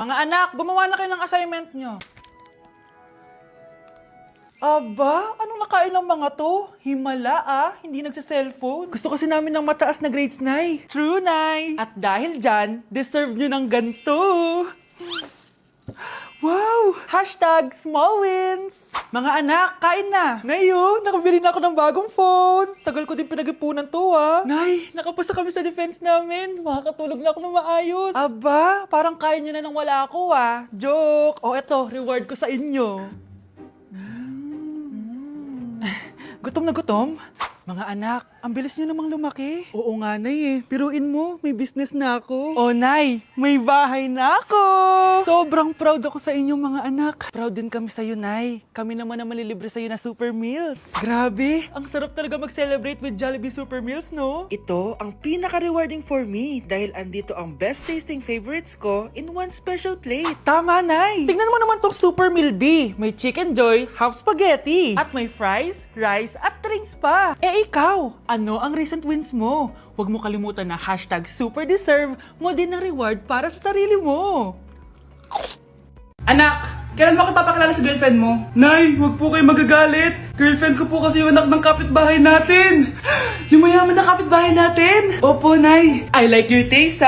Mga anak, gumawa na kayo ng assignment nyo. Aba, anong nakain ng mga to? Himala hindi nagsa-cellphone. Gusto kasi namin ng mataas na grades, Nay. True, Nay. At dahil dyan, deserve nyo ng ganito. Wow! Hashtag small wins! Mga anak, kain na! Ngayon, nakabili na ako ng bagong phone. Tagal ko din pinag-ipunan to, Nay, nakapasa kami sa defense namin. Makakatulog na ako ng maayos. Aba, parang kaya nyo na nang wala ako, Joke! O eto, reward ko sa inyo. Gutom na gutom? Mga anak, ang bilis niyo namang lumaki. Oo nga, Nay Piruin mo, may business na ako. Oh, Nay, may bahay na ako! Sobrang proud ako sa inyo, mga anak. Proud din kami sa'yo, Nay. Kami naman na malilibre sa'yo na Super Meals. Grabe, ang sarap talaga mag-celebrate with Jollibee Super Meals, no? Ito ang pinaka-rewarding for me dahil andito ang best-tasting favorites ko in one special plate. Tama, Nay! Tingnan mo naman tong Super Meal B. May Chicken Joy, half spaghetti. At may fries, rice, at drinks pa. Ikaw, ano ang recent wins mo? Huwag mo kalimutan na hashtag superdeserve mo din ng reward para sa sarili mo. Anak, kailan mo ako papakilala sa girlfriend mo? Nay, huwag po kayo magagalit. Girlfriend ko po kasi yung anak ng kapitbahay natin. Yung mayaman na kapitbahay natin. Opo, Nay. I like your taste,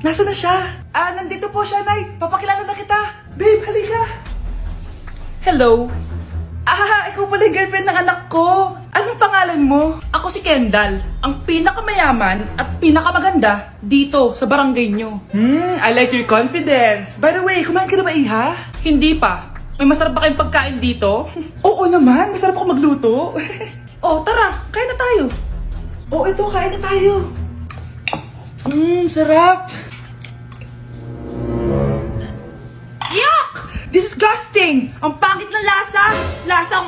Nasaan na siya? Nandito po siya, Nay. Papakilala na kita. Babe, halika. Hello. Ikaw pala yung girlfriend ng anak ko. Anong pangalan mo? Ako si Kendall, ang pinakamayaman at pinakamaganda dito sa barangay nyo. I like your confidence. By the way, kumain ka na ba, Iha? Hindi pa. May masarap ba kayong pagkain dito? Oo naman, masarap ako magluto. Tara, kain na tayo. Ito, kain na tayo. Sarap. Yuck! Disgusting! Ang pangit ng lasa! Lasang...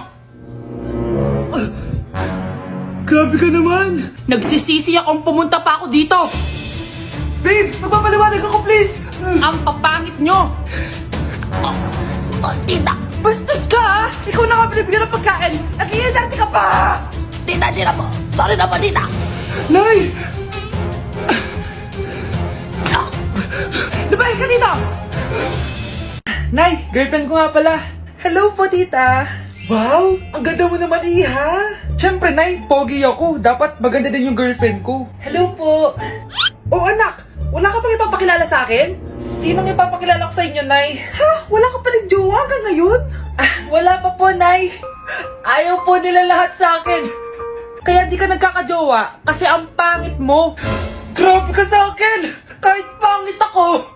Grabe ka naman! Nagsisisi akong pumunta pa ako dito! Babe! Magpapaliwanag ako, please! Ang papangit nyo! Tita! Bastos ka, Ikaw na nga binibigyan ng pagkain! Nag-iinarte ka pa! Tita po! Sorry na po, tita! Nay! Lumayas ka dito! Nay, girlfriend ko nga pala. Hello po, tita. Wow, ang ganda mo naman, Iha. Siyempre, Nay, pogi ako. Dapat maganda din yung girlfriend ko. Hello po. Oh, anak, wala ka pang ipapakilala sa akin? Sinong ipapakilala ko sa inyo, Nay? Ha? Wala ka palang jowa hanggang ngayon? Wala pa po, Nay. Ayaw po nila lahat sa akin. Kaya di ka nagkakajowa kasi ang pangit mo. Grabe ka sa akin. Kahit pangit ako,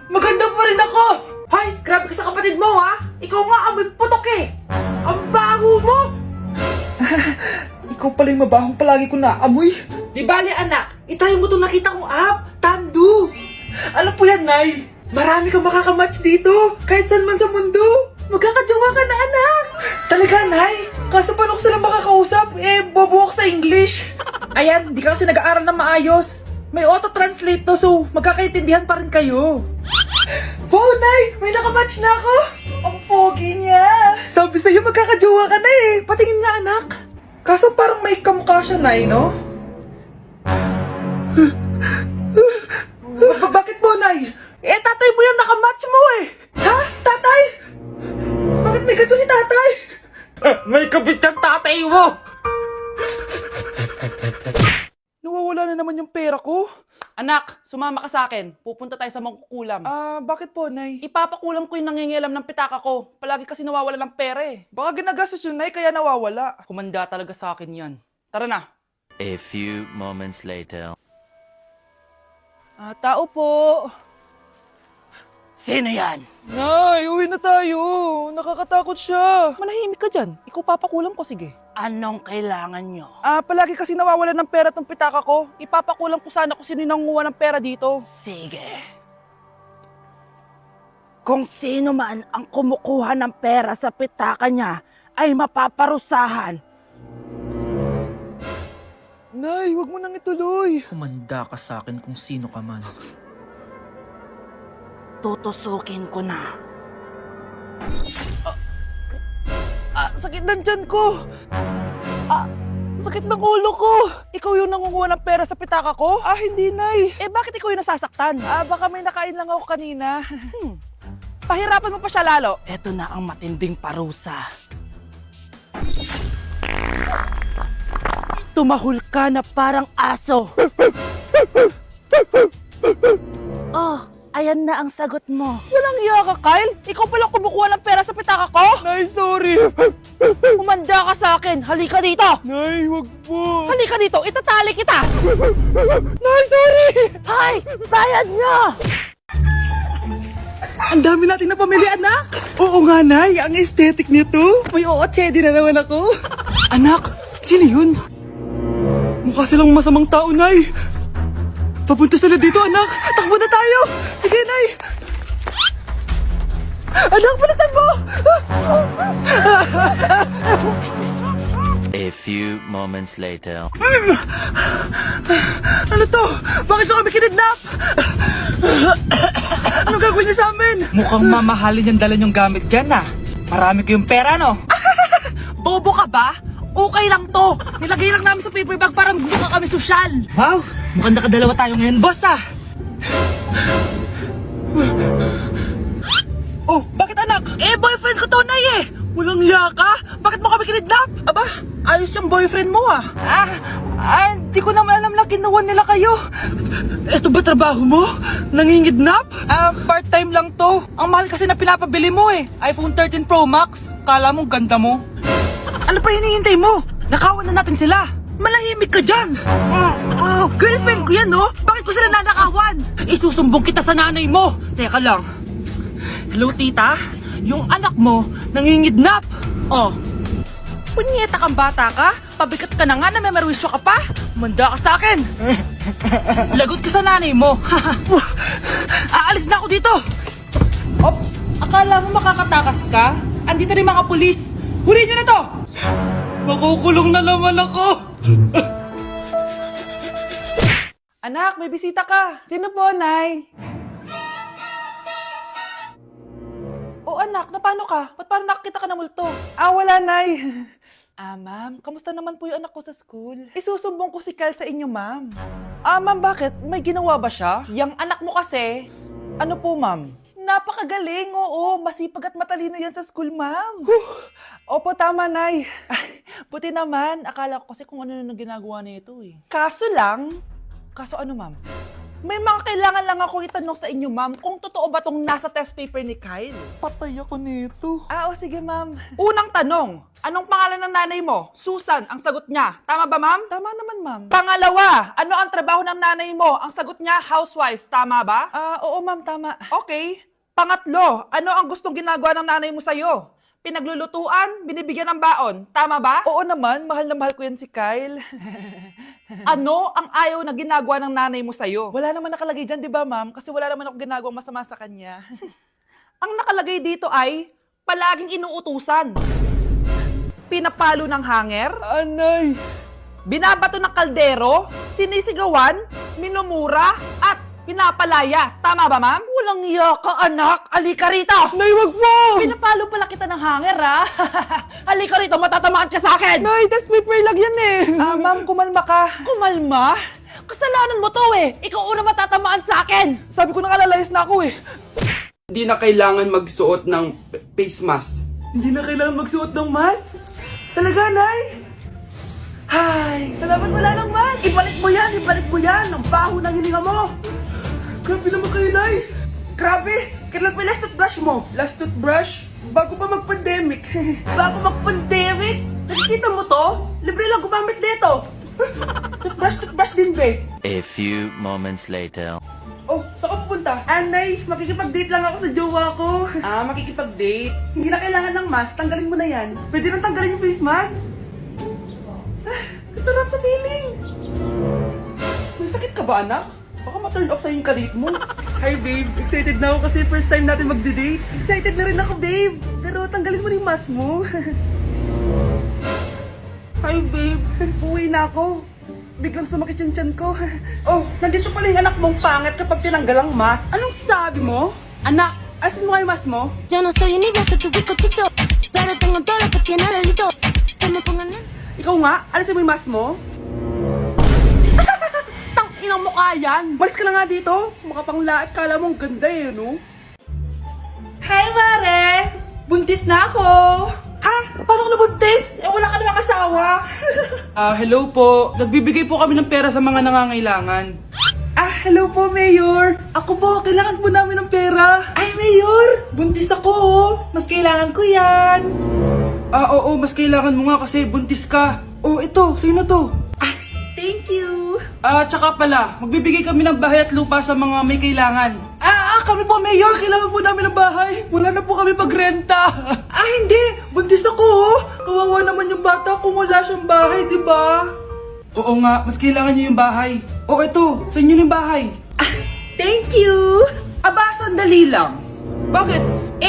maganda pa rin ako. Hay, grabe ka sa kapatid mo, Ikaw nga amoy putok Ang baho mo! Ikaw pala yung mabahong palagi ko naamoy. Di bali, anak. Itayo mo itong nakita kong app. Tandu. Alam po yan, Nay. Marami kang makakamatch dito. Kahit saan man sa mundo. Magkakajowa ka na, anak. Talaga, Nay? Kaso paano ko silang makakausap? Bobo ako sa English. Ayan, di ka kasi nag-aaral na maayos. May auto-translate to, so magkakaintindihan pa rin kayo. Wow, Nay! May nakamatch na ako! Ang pogi niya! Sabi sa'yo, magkakajowa ka na Patingin nga, anak. Kaso parang may kamukha siya, Nay, no? Bakit mo, Nay? Tatay mo yung nakamatch mo Ha? Tatay? Bakit may ganito si tatay? May kabit siyang tatay mo! Nawawala na naman yung pera ko. Anak, sumama ka sa akin. Pupunta tayo sa mangkukulam. Bakit po, Nay? Ipapakulam ko yung nangingialam ng pitaka ko. Palagi kasi nawawala ng pera Baka ginagastos yun, Nay, kaya nawawala. Kumanda talaga sa akin yan. Tara na. A few moments later. Tao po. Sino yan? Nay, uwi na tayo. Nakakatakot siya. Manahimik ka dyan. Ikaw papakulam ko, sige. Anong kailangan nyo? Palagi kasi nawawala ng pera tong pitaka ko. Ipapakulam ko sana kung sino yung nangunguha ng pera dito. Sige. Kung sino man ang kumukuha ng pera sa pitaka niya ay mapaparusahan. Nay, wag mo nang ituloy. Kumanda ka sa akin kung sino ka man. Tutusukin ko na. Sakit ng tiyan ko. Sakit ng ulo ko! Ikaw yung nangunguha ng pera sa pitaka ko? Ah, hindi, Nay. Eh, bakit ikaw yung nasasaktan? Ah, baka may nakain lang ako kanina. Pahirapan mo pa siya lalo. Eto na ang matinding parusa. Tumahol ka na parang aso. Oh, ayan na ang sagot mo. Walang iya ka, Kyle. Ikaw pala kumukuha ng pera sa pitaka ko? Nay, sorry. Umanda ka sa akin. Halika dito. Nay, wag po. Halika dito. Itatali kita. Nay, sorry. Hay, bayad niyo. Ang dami natin na pamili, anak! Oo nga, Nay, ang aesthetic nito. May ootsedi na naman ako. Anak, sino yun? Mukha silang masamang tao, Nay. Papunta sila dito, anak. Takbo na tayo. Sige, Nay. Anak, palasan mo! A few moments later. Ano to? Bakit nyo kami kinidnap? Anong gagawin niya sa amin? Mukhang mamahalin yung dala nyong gamit dyan, ah. Marami kayong pera, no? Bobo ka ba? Okay lang to. Nilagay lang namin sa paper bag para mukha kami sosyal. Wow, mukhang nakadalawa tayo ngayon, boss, ah. Oh, bakit anak? Eh, boyfriend ko to, Nay, eh. Walang iya ka? Bakit mo kami kinidnap? Aba, ayos yung boyfriend mo, ah. Di ko naman alam na kinuha nila kayo. Eto ba trabaho mo? Nangingidnap? Part-time lang to. Ang mahal kasi na pinapabili mo, eh. iPhone 13 Pro Max. Kala mo ganda mo. Ano pa hinihintay mo? Nakawan na natin sila. Malahimik ka dyan! Girlfriend ko yan, no? Bakit ko sila nanakawan? Isusumbong kita sa nanay mo. Teka lang. Hello, tita? Yung anak mo, nangingidnap. Oh, punyeta kang bata ka? Pabigat ka na nga na may merwisyo ka pa? Manda ka sa akin. Lagot ka sa nanay mo. Aalis na ako dito. Ops, akala mo makakatakas ka? Andito rin mga pulis. Huli nyo na to! Makukulong na naman ako. Anak, may bisita ka. Sino po, Nay? Oh, anak, napano ka? Ba't parang nakakita ka na multo? Ah, wala, Nay. Ah, ma'am, kamusta naman po yung anak ko sa school? Isusumbong ko si Kyle sa inyo, ma'am. Ah, ma'am, bakit? May ginawa ba siya? Yang anak mo kasi, ano po, ma'am? Napakagaling, oo. Masipag at matalino yan sa school, ma'am. Opo, tama, Nay. Ay, buti naman. Akala ko kasi kung ano na ginagawa nito eh. Kaso ano, ma'am? May mga kailangan lang ako itanong sa inyo, ma'am, kung totoo ba tong nasa test paper ni Kyle? Patay ako nito. Ah, o sige, ma'am. Unang tanong, anong pangalan ng nanay mo? Susan, ang sagot niya. Tama ba, ma'am? Tama naman, ma'am. Pangalawa, ano ang trabaho ng nanay mo? Ang sagot niya, housewife. Tama ba? Ah, oo, ma'am, tama. Okay. Pangatlo, ano ang gustong ginagawa ng nanay mo sa'yo? Pinaglulutuan, binibigyan ng baon. Tama ba? Oo naman, mahal na mahal ko yan si Kyle. Ano ang ayaw na ginagawa ng nanay mo sa'yo? Wala naman nakalagay dyan, di ba, ma'am? Kasi wala naman ako ginagawang masama sa kanya. Ang nakalagay dito ay palaging inuutusan. Pinapalo ng hanger. Anay! Binabato ng kaldero, sinisigawan, minumura, at pinapalayas. Tama ba, ma'am? Walang iya ka, anak. Halika rito. Nay, wag mo. Pinapalo pala kita ng hanger, ha? Halika rito, matatamaan ka sa akin. Nay, test paper lang yan eh. Ah, ma'am, kumalma ka. Kumalma? Kasalanan mo to eh. Ikaw una matatamaan sa akin. Sabi ko na kalalayas na ako eh. Hindi na kailangan magsuot ng face mask. Hindi na kailangan magsuot ng mask? Talaga, Nay? Hay, salamat wala lang, man. Ibalik mo yan. Ang baho ng hininga mo. Grabe naman kayo, Nay. Grabe, kailan pa yung last toothbrush mo? Last toothbrush? Bago pa mag-pandemic. Bago mag-pandemic? Nakikita mo to? Libre lang gumamit dito. Toothbrush din, be. A few moments later. Oh, saan ka pupunta? Anay, makikipag-date lang ako sa jowa ko. Ah, makikipag-date? Hindi na kailangan ng mask, tanggalin mo na yan. Pwede nang tanggalin yung face mask? Ah, kasarap sa feeling. May sakit ka ba, anak? Baka ma-turn off sa'yo yung kadate mo. Hi, babe. Excited na ako kasi first time natin magde-date. Excited na rin ako, babe. Pero tanggalin mo na yung mask mo. Hi, babe. Uwi na ako. Biglang sumakit yung tiyan ko. Oh, nandito pala yung anak mong pangit kapag tinanggal ang mask. Anong sabi mo? Anak, asin mo kayo mask mo? Yo no soy un niño, soy tu bizcochito, pero tengo todo lo que tiene delito. Que me pongan en... Ikaw nga, alisin mo yung mask mo. Tang inang mukha yan. Malis ka na nga dito. Makapanglaat, kala mo ang ganda eh, no? Hi, Mare! Buntis na ako! Ha? Paano ka nabuntis? Eh, wala ka namang asawa. Hello po. Nagbibigay po kami ng pera sa mga nangangailangan. Hello po, Mayor. Ako po, kailangan po namin ng pera. Ay, Mayor! Buntis ako, oh. Mas kailangan ko yan. Oo, mas kailangan mo nga kasi buntis ka. Oh, ito, sa'yo na to. Thank you. Tsaka pala, magbibigay kami ng bahay at lupa sa mga may kailangan. Kami po, Mayor. Kailangan po namin ng bahay. Wala na po kami magrenta. Hindi. Buntis ako, oh. Kawawa naman yung bata kung wala siyang bahay, di ba? Oo nga, mas kailangan niyo yung bahay. Oh, ito, sa inyo yung bahay. Thank you. Sandali lang. Bakit?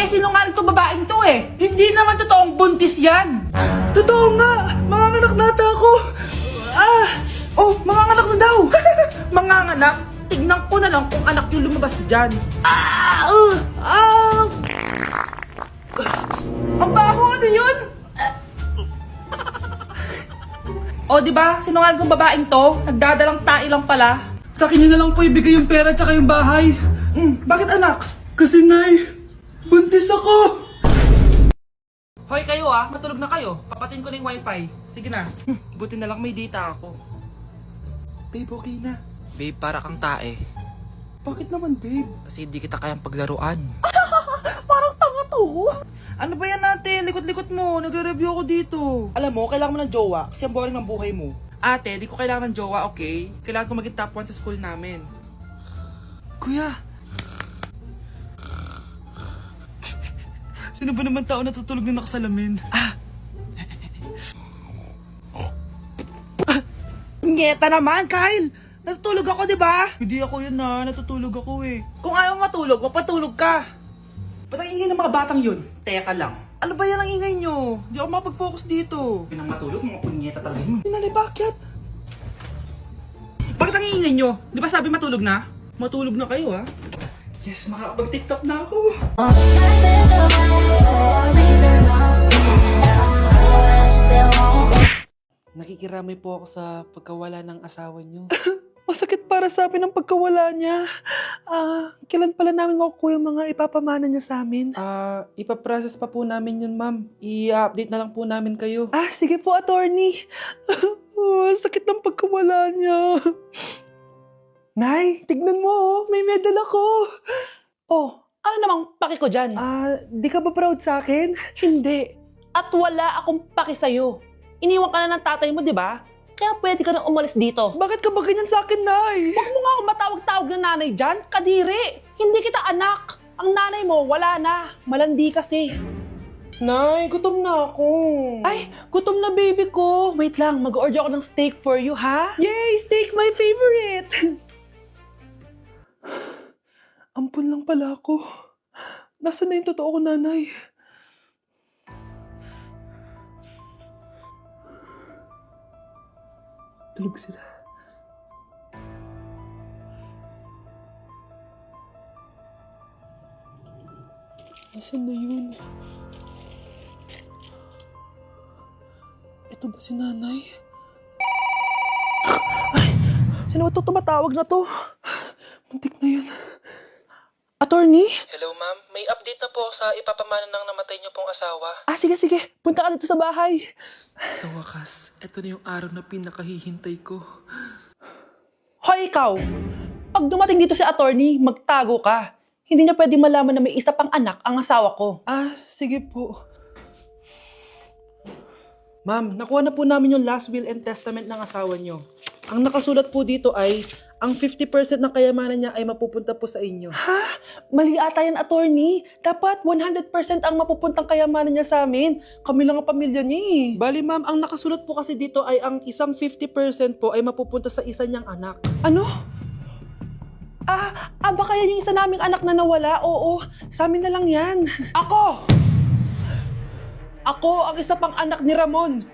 Sinungaling tong babaeng to eh. Hindi naman totoong buntis yan. Totoo nga. Manganganak nata ako. Manganganak na daw. Manganganak? Tignan ko na lang kung anak yung lumabas dyan. Ang baho, ano yun? Di ba? Sinungaling kong babaeng to, nagdadalang tae lang pala. Sa akin nyo na lang po ibigay yung pera tsaka yung bahay. Bakit anak? Kasi Nay, buntis ako. Hoy kayo matulog na kayo. Papatin ko na yung wifi. Sige na. Buti na lang may data ako. Babe, okay na. Babe, para kang tae. Bakit naman, babe? Kasi hindi kita kayang paglaruan. Parang tanga to. Ano ba yan natin? Likot-likot mo. Nagre-review ako dito. Alam mo, kailangan mo ng jowa kasi ang boring ng buhay mo. Ate, di ko kailangan ng jowa, okay? Kailangan ko maging top 1 sa school namin. Kuya! Sino ba naman tao natutulog na nakasalamin? Ngeta naman, Kyle! Natutulog ako, di ba? Hindi ako yun natutulog ako eh. Kung ayaw matulog, mapatulog ka. Ba't ang ingay ng mga batang yun? Teka lang. Ano ba yan ang ingay nyo? Hindi ako mapag-focus dito. Pinang matulog, mga punyeta talaga yun. Sinali, bakit? Bakit ang ingay nyo? Di ba sabi matulog na? Matulog na kayo Yes, makakapag-tiktok na ako. Nakikiramay po ako sa pagkawala ng asawa nyo. Masakit para sa amin ang pagkawala niya. Kailan pala namin makukuha yung mga ipapamana niya sa amin? Ipaprocess pa po namin yun, ma'am. I-update na lang po namin kayo. Sige po, attorney. Sakit ng pagkawala niya. Nay, tignan mo, may medal ako. Ano namang paki ko dyan? Di ka ba proud sa akin? Hindi. At wala akong paki sa'yo. Iniwan ka na ng tatay mo, di ba? Kaya pwede ka nang umalis dito. Bakit ka ba ganyan sa akin, Nay? Huwag mo nga ako matawag-tawag na nanay dyan. Kadiri! Hindi kita anak. Ang nanay mo, wala na. Malandi kasi. Nay, gutom na ako. Ay, gutom na baby ko. Wait lang, mag-order ako ng steak for you, ha? Yay! Steak, my favorite! Ampun lang pala ako. Nasaan na yung totoo ko, nanay? Tulog sila. Nasaan na yun? Ito ba si nanay? Ay! Sino ba ito tumatawag na to? Muntik na yun. Attorney? Hello, ma'am. May update na po sa ipapamana ng namatay niyo pong asawa. Sige. Punta ka dito sa bahay. Sa wakas, ito na yung araw na pinakahihintay ko. Hoy, ikaw! Pag dumating dito si attorney, magtago ka. Hindi niya pwede malaman na may isa pang anak ang asawa ko. Sige po. Ma'am, nakuha na po namin yung last will and testament ng asawa niyo. Ang nakasulat po dito ay, ang 50% ng kayamanan niya ay mapupunta po sa inyo. Ha? Mali ata yan, attorney. Dapat 100% ang mapupuntang kayamanan niya sa amin. Kami lang ang pamilya niya eh. Bali ma'am, ang nakasulat po kasi dito ay ang isang 50% po ay mapupunta sa isa niyang anak. Ano? Baka yan yung isa naming anak na nawala? Oo, sa amin na lang yan. Ako ang isa pang anak ni Ramon.